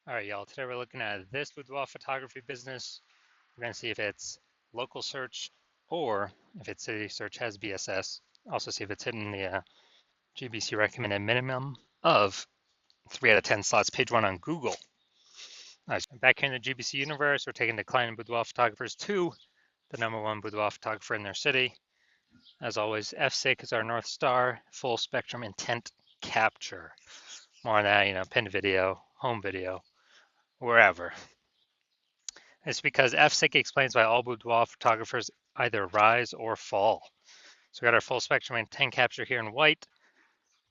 All right, y'all. Today we're looking at this boudoir photography business. We're going to see if it's local search or if its city search has BSS. Also see if it's hitting the GBC recommended minimum of 3 out of 10 slots, page 1 on Google. All right, so back here in the GBC universe, we're taking declining boudoir photographers to the #1 boudoir photographer in their city. As always, FSIC is our North Star, full spectrum intent capture. More on that, pinned video, home video, wherever. It's because FSIC explains why all boudoir photographers either rise or fall. So we got our full spectrum intent capture here in white.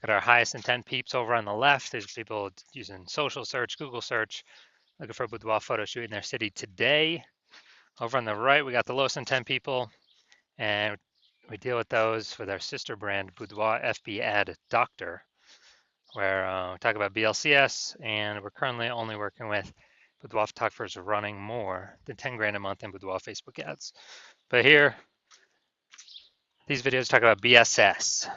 Got our highest intent peeps over on the left. There's people using social search, Google search, looking for a boudoir photo shoot in their city today. Over on the right, we got the lowest intent people, and we deal with those with our sister brand, Boudoir FB Ad Doctor, where we talk about BLCS, and we're currently only working with boudoir photographers running more than 10 grand a month in boudoir Facebook ads. But here, these videos talk about BSS.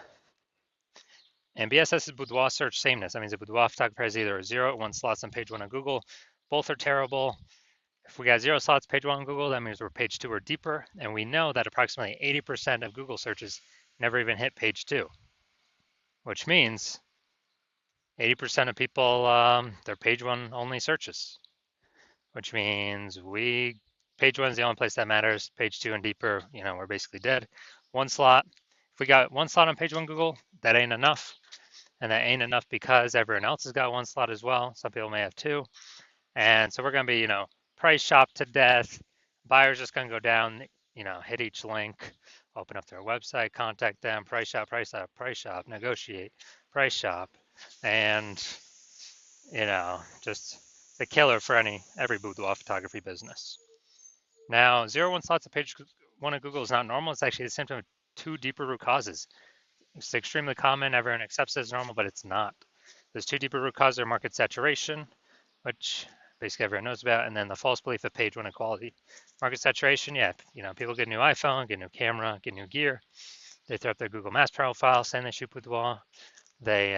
And BSS is boudoir search sameness. That means a boudoir photographer has either 0 or 1 slots on page 1 on Google. Both are terrible. If we got 0 slots page 1 on Google, that means we're page 2 or deeper. And we know that approximately 80% of Google searches never even hit page 2, which means 80% of people, they're page 1 only searches, which means page 1 is the only place that matters. Page 2 and deeper, we're basically dead. 1 slot. If we got 1 slot on page 1 Google, that ain't enough. And that ain't enough because everyone else has got 1 slot as well. Some people may have 2. And so we're going to be, price shop to death. Buyers just going to go down, hit each link, open up their website, contact them, price shop, negotiate, price shop. And, just the killer for every boudoir photography business. Now, 0-1 slots on page 1 of Google is not normal. It's actually a symptom of 2 deeper root causes. It's extremely common. Everyone accepts it as normal, but it's not. There's 2 deeper root causes: market saturation, which basically everyone knows about, and then the false belief of page 1 equality. Market saturation, yeah, people get a new iPhone, get a new camera, get new gear. They throw up their Google Maps profile, saying they shoot boudoir. They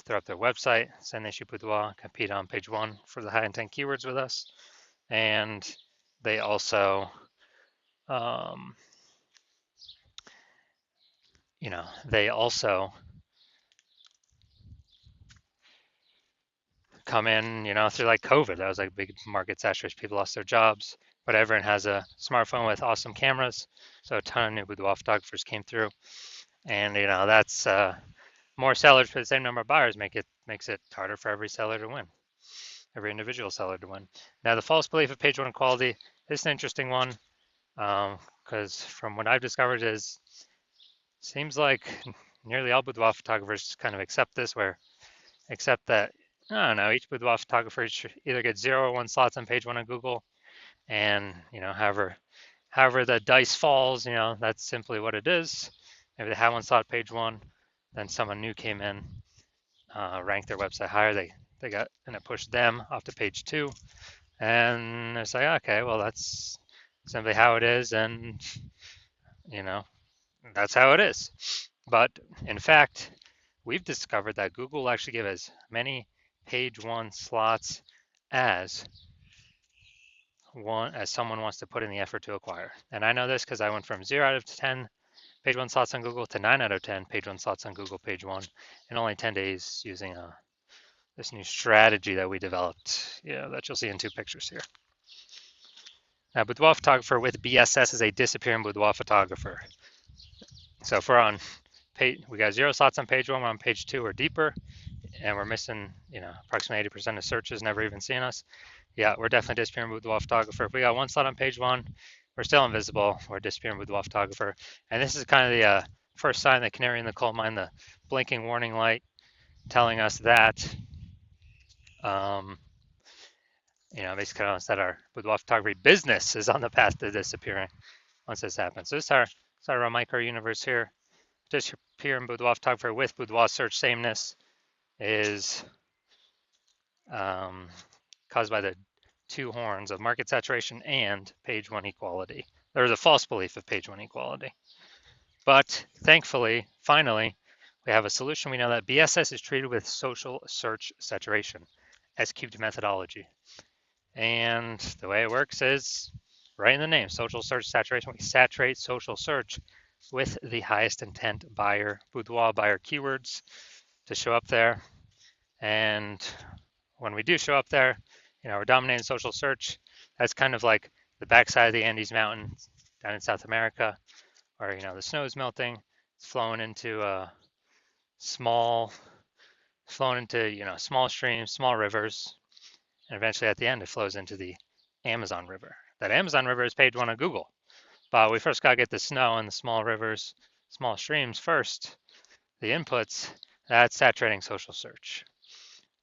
throw up their website, saying they shoot boudoir, compete on page 1 for the high intent keywords with us, and they also they also come in, through like COVID. That was like big market saturation. People lost their jobs, but everyone has a smartphone with awesome cameras. So a ton of new boudoir photographers came through, and that's more sellers for the same number of buyers makes it harder for every seller to win, every individual seller to win. Now the false belief of page 1 equality is an interesting one, because from what I've discovered seems like nearly all boudoir photographers kind of accept that, I don't know, each boudoir photographer should either get 0 or 1 slots on page 1 on Google, and however the dice falls, that's simply what it is. If they have 1 slot page 1, then someone new came in, ranked their website higher, they got, and it pushed them off to page 2, and it's like, okay, well, that's simply how it is, and that's how it is. But in fact, we've discovered that Google will actually give as many page 1 slots as someone wants to put in the effort to acquire. And I know this because I went from 0 out of 10 page 1 slots on Google to 9 out of 10 page 1 slots on Google page 1 in only 10 days using this new strategy that we developed, that you'll see in 2 pictures here. Now, boudoir photographer with BSS is a disappearing boudoir photographer. So if we're on page, we got 0 slots on page 1, we're on page 2 or deeper, and we're missing, approximately 80% of searches never even seeing us. Yeah, we're definitely disappearing boudoir photographer. If we got 1 slot on page 1, we're still invisible. We're disappearing boudoir photographer. And this is kind of the first sign, the canary in the coal mine, the blinking warning light telling us that, basically telling us that our boudoir photography business is on the path to disappearing once this happens. So this is our micro universe here. Disappearing boudoir photographer with boudoir search sameness is caused by the 2 horns of market saturation and page 1 equality. There is a false belief of page 1 equality. But thankfully, finally, we have a solution. We know that BSS is treated with social search saturation. S-cubed methodology. And the way it works is right in the name, social search saturation. We saturate social search with the highest intent buyer, boudoir buyer keywords to show up there. And when we do show up there, we're dominating social search. That's kind of like the backside of the Andes Mountains down in South America, where the snow is melting. It's flowing into small streams, small rivers, and eventually at the end it flows into the Amazon River. That Amazon River is page one on Google, but we first got to get the snow and the small rivers, small streams first. The inputs, that's saturating social search.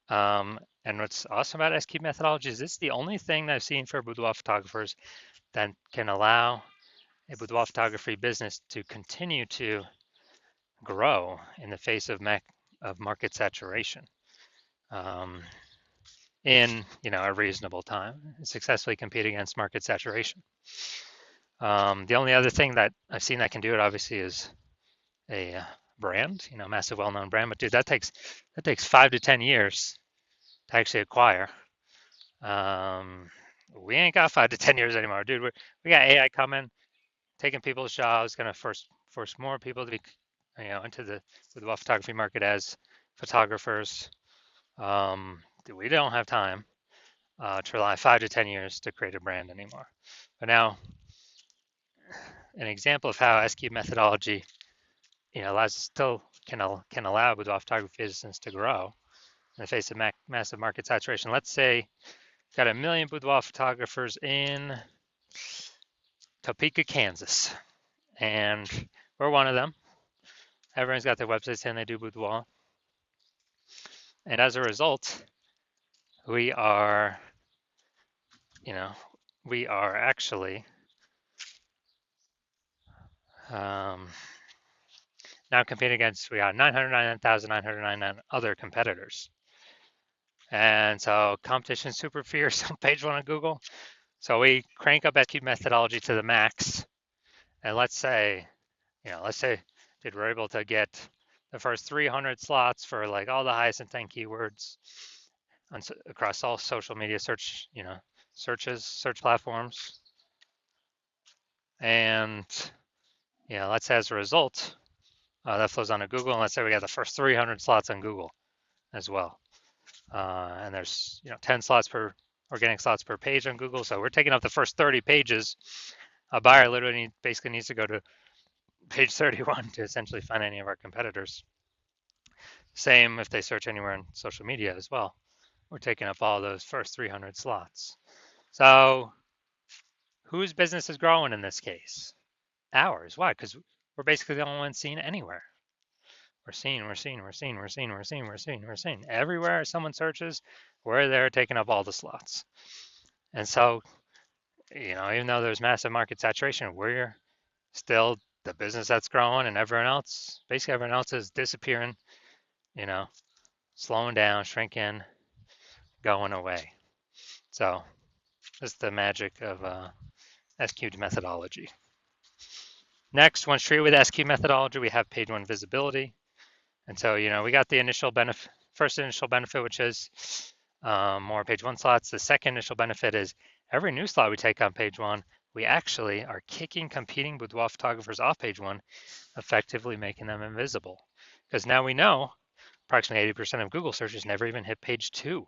And what's awesome about S-cube methodology is it's the only thing that I've seen for boudoir photographers that can allow a boudoir photography business to continue to grow in the face of market saturation in a reasonable time, successfully compete against market saturation. The only other thing that I've seen that can do it obviously is a brand, massive well-known brand, but dude, that takes 5 to 10 years to actually acquire. We ain't got 5 to 10 years anymore, dude. We got AI coming, taking people's jobs, gonna force more people to be, into the photography market as photographers. We don't have time to rely 5 to 10 years to create a brand anymore. But now, an example of how S-cube methodology, still can allow boudoir photography business to grow in the face of massive market saturation. Let's say you've got 1 million boudoir photographers in Topeka, Kansas, and we're one of them. Everyone's got their website saying they do boudoir, and as a result, we are actually now competing against, we got 999,999 other competitors. And so competition is super fierce on page one of Google. So we crank up S-cube methodology to the max. And let's say dude, we're able to get the first 300 slots for like all the highest intent keywords across all social media search platforms. And let's say as a result, that flows onto Google, and let's say we got the first 300 slots on Google as well. And there's 10 organic slots per page on Google, so we're taking up the first 30 pages. A buyer literally basically needs to go to page 31 to essentially find any of our competitors. Same if they search anywhere in social media as well. We're taking up all those first 300 slots. So whose business is growing in this case? Ours. Why? Because we're basically the only ones seen anywhere. We're seen. Everywhere someone searches, we're there taking up all the slots. And so, even though there's massive market saturation, we're still the business that's growing, and everyone else is disappearing, slowing down, shrinking, going away. So that's the magic of S-cubed methodology. Next, once treated with S-cubed methodology, we have page one visibility. And so, we got the first initial benefit, which is more page one slots. The second initial benefit is every new slot we take on page one, we actually are kicking competing boudoir photographers off page one, effectively making them invisible. Because now we know approximately 80% of Google searches never even hit page two.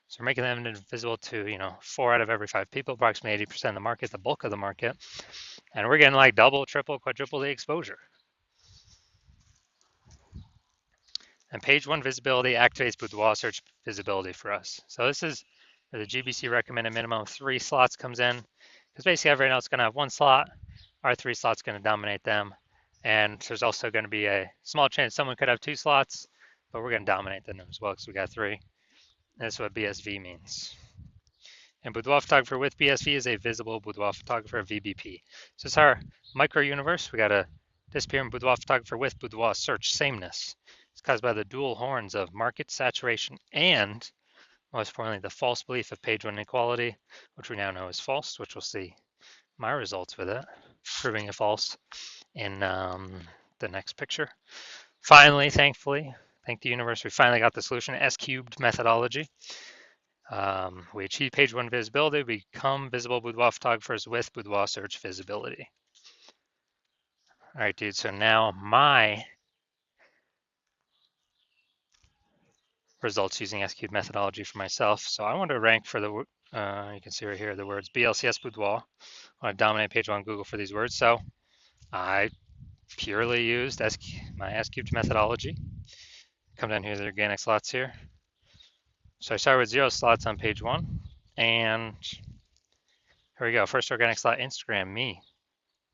So we're making them invisible to, 4 out of every 5 people, approximately 80% of the market, the bulk of the market. And we're getting like double, triple, quadruple the exposure. And page one visibility activates boudoir search visibility for us. So this is where the GBC recommended minimum of 3 slots comes in, because basically everyone else is going to have 1 slot. Our 3 slots going to dominate them. And there's also going to be a small chance someone could have 2 slots, but we're going to dominate them as well because we got 3. And that's what BSV means. And boudoir photographer with BSV is a visible boudoir photographer, VBP. So it's our micro universe. We got a disappearing boudoir photographer with boudoir search sameness. It's caused by the dual horns of market saturation and, most importantly, the false belief of page one inequality, which we now know is false, which we'll see my results with it, proving it false in the next picture. Finally, thankfully, thank the universe, we finally got the solution, S-cubed methodology. We achieve page one visibility, we become visible boudoir photographers with boudoir search visibility. All right, dude, so now my results using SQ methodology for myself. So I want to rank for the, you can see right here, the words BLCS boudoir. I want to dominate page one on Google for these words. So I purely used my S-cubed methodology. Come down here to the organic slots here. So I started with 0 slots on page one. And here we go. First organic slot, Instagram, me.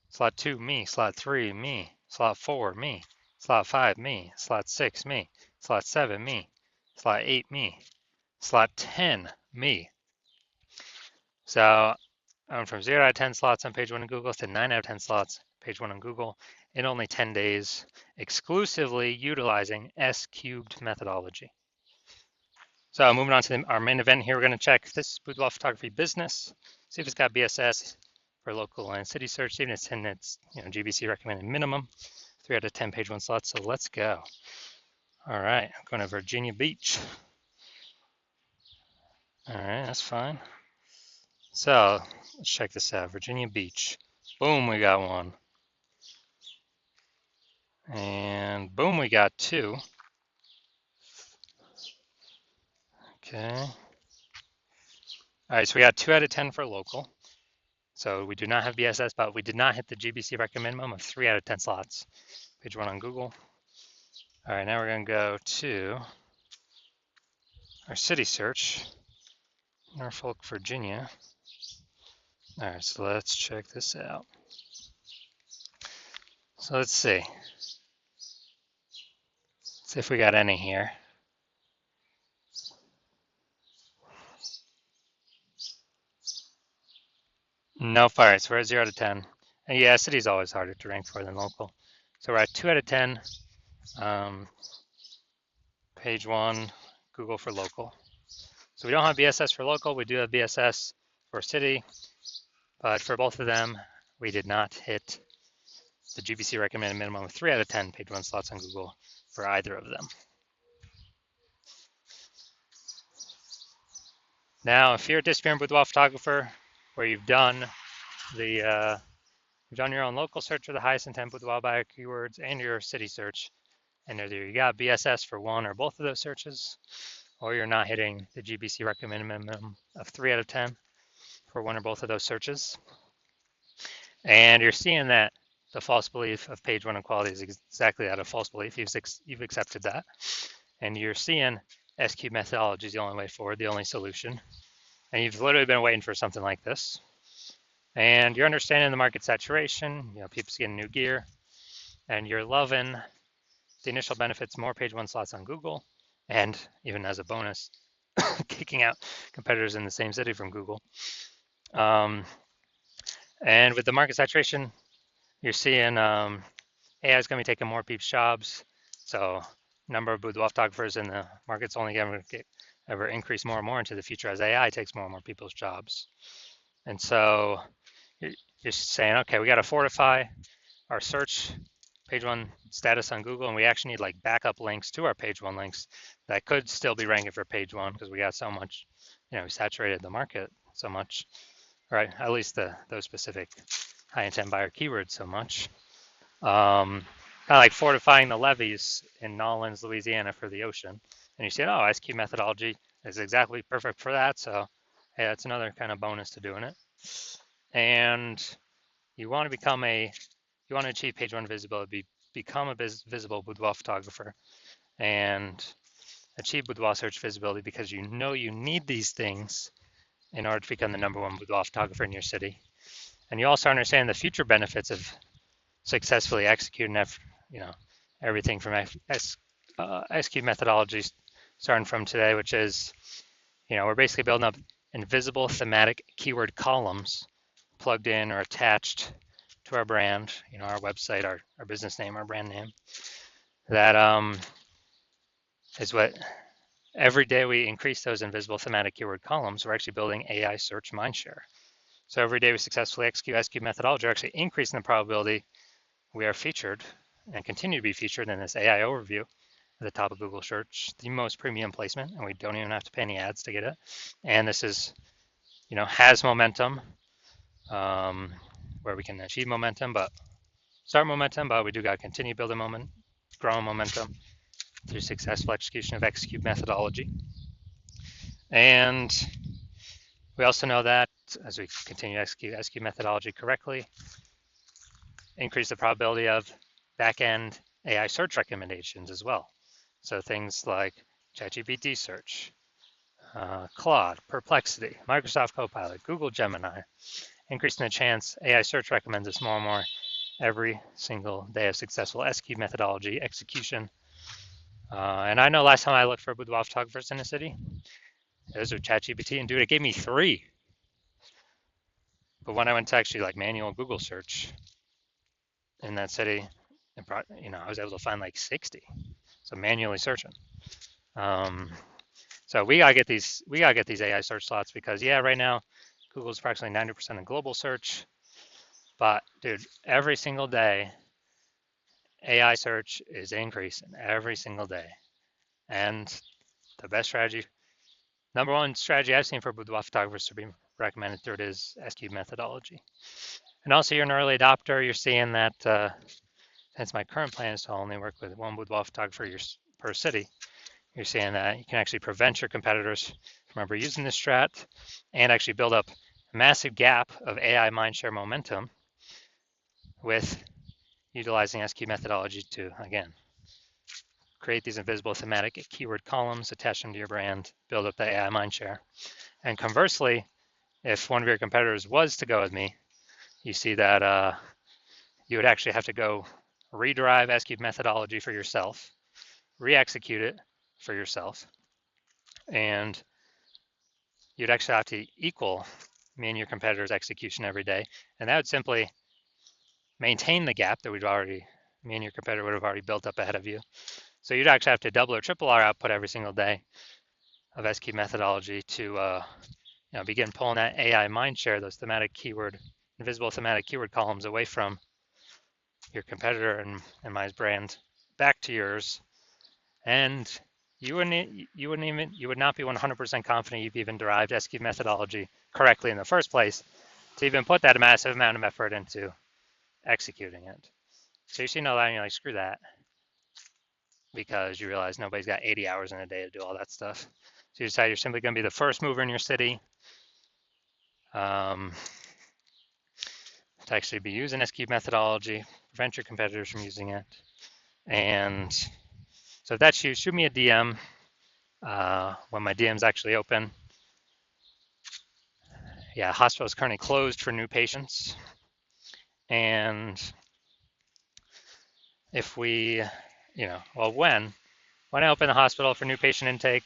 Slot 2, me. Slot 3, me. Slot 4, me. Slot 5, me. Slot 6, me. Slot 7, me. Slot 8, me. Slot 10, me. So I went from 0 out of 10 slots on page one on Google to 9 out of 10 slots page one on Google in only 10 days, exclusively utilizing S-cubed methodology. So moving on to our main event here, we're going to check this boudoir photography business, see if it's got BSS for local and city search, even if it's in its GBC recommended minimum, 3 out of 10 page one slots. So let's go. All right, I'm going to Virginia Beach. All right, that's fine. So let's check this out. Virginia Beach. Boom, we got one. And boom, we got two. Okay. All right, so we got 2 out of 10 for local. So we do not have BSS, but we did not hit the GBC recommend minimum of 3 out of 10 slots. Page one on Google. All right, now we're going to go to our city search, Norfolk, Virginia. All right, so let's check this out. So let's see. Let's see if we got any here. Nope. All right, so we're at 0 out of 10. And yeah, city's always harder to rank for than local. So we're at 2 out of 10. Page one, Google for local. So we don't have BSS for local. We do have BSS for city. But for both of them, we did not hit the GBC recommended minimum of 3 out of 10 page one slots on Google for either of them. Now, if you're a disappearing boudoir photographer, where you've done your own local search for the highest intent boudoir buyer keywords and your city search, and either you got BSS for one or both of those searches, or you're not hitting the GBC recommended minimum of 3 out of 10 for one or both of those searches, and you're seeing that the false belief of page one equality is exactly that, a false belief. You've accepted that, and you're seeing SQ methodology is the only way forward, the only solution, and you've literally been waiting for something like this, and you're understanding the market saturation, people's getting new gear, and you're loving the initial benefits, more page one slots on Google, and even as a bonus, kicking out competitors in the same city from Google. And with the market saturation, you're seeing AI is going to be taking more people's jobs. So number of boudoir photographers in the market's only going to ever increase more and more into the future as AI takes more and more people's jobs. And so you're saying, okay, we got to fortify our search page one status on Google, and we actually need like backup links to our page one links that could still be ranking for page one because we got so much, we saturated the market so much, right? At least those specific high intent buyer keywords so much. Kind of like fortifying the levees in Nolens, Louisiana for the ocean. And you say, oh, SQ methodology is exactly perfect for that. So hey, that's another kind of bonus to doing it. And you want to achieve page one visibility, become a visible boudoir photographer and achieve boudoir search visibility because you need these things in order to become the #1 boudoir photographer in your city. And you also understand the future benefits of successfully executing everything from SQ methodologies starting from today, which is, we're basically building up invisible thematic keyword columns plugged in or attached to our brand, our website, our business name, our brand name. That is what every day we increase those invisible thematic keyword columns, we're actually building AI search mindshare. So every day we successfully execute SQ methodology, we're actually increasing the probability we are featured and continue to be featured in this AI overview at the top of Google search, the most premium placement, and we don't even have to pay any ads to get it. And this is, has momentum, where we can achieve momentum, but start momentum, but we do got to continue building momentum, growing momentum through successful execution of execute methodology. And we also know that as we continue to execute methodology correctly, increase the probability of back-end AI search recommendations as well. So things like ChatGPT search, Claude, Perplexity, Microsoft Copilot, Google Gemini, increasing the chance AI search recommends us more and more every single day of successful execute methodology execution. And I know last time I looked for boudoir photographers in the city, it was with ChatGPT, and dude, it gave me 3. But when I went to actually like manual Google search in that city, I was able to find like 60. So manually searching. So we gotta get these AI search slots because right now Google's approximately 90% of global search. But dude, every single day AI search is increasing every single day. And the best strategy, number one strategy I've seen for boudoir photographers to be recommended through it is execute methodology. And also you're an early adopter, you're seeing that since my current plan is to only work with one boudoir photographer per city, you're seeing that you can actually prevent your competitors from ever using this strat and actually build up a massive gap of AI mindshare momentum with utilizing execute methodology to, again, create these invisible thematic keyword columns, attach them to your brand, build up the AI mindshare. And conversely, if one of your competitors was to go with me, you see that you would actually have to go rederive execute methodology for yourself, re-execute it for yourself, and you'd actually have to equal me and your competitor's execution every day. And that would simply maintain the gap that me and your competitor would have already built up ahead of you. So you'd actually have to double or triple our output every single day of execute methodology to begin pulling that AI mindshare, those invisible thematic keyword columns away from your competitor and my brand back to yours. And you would not be 100% confident you've even derived execute methodology correctly in the first place to even put that massive amount of effort into executing it. So you see no that and you're like, screw that, because you realize nobody's got 80 hours in a day to do all that stuff. So you decide you're simply going to be the first mover in your city to actually be using execute methodology, prevent your competitors from using it. And so if that's you, shoot me a DM when my DM's actually open. Yeah, hospital is currently closed for new patients. And if we, when I open the hospital for new patient intake,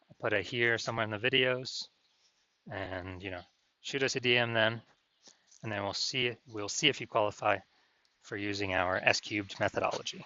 I'll put it here somewhere in the videos, and shoot us a DM then, and then we'll see if you qualify for using our S-cubed methodology.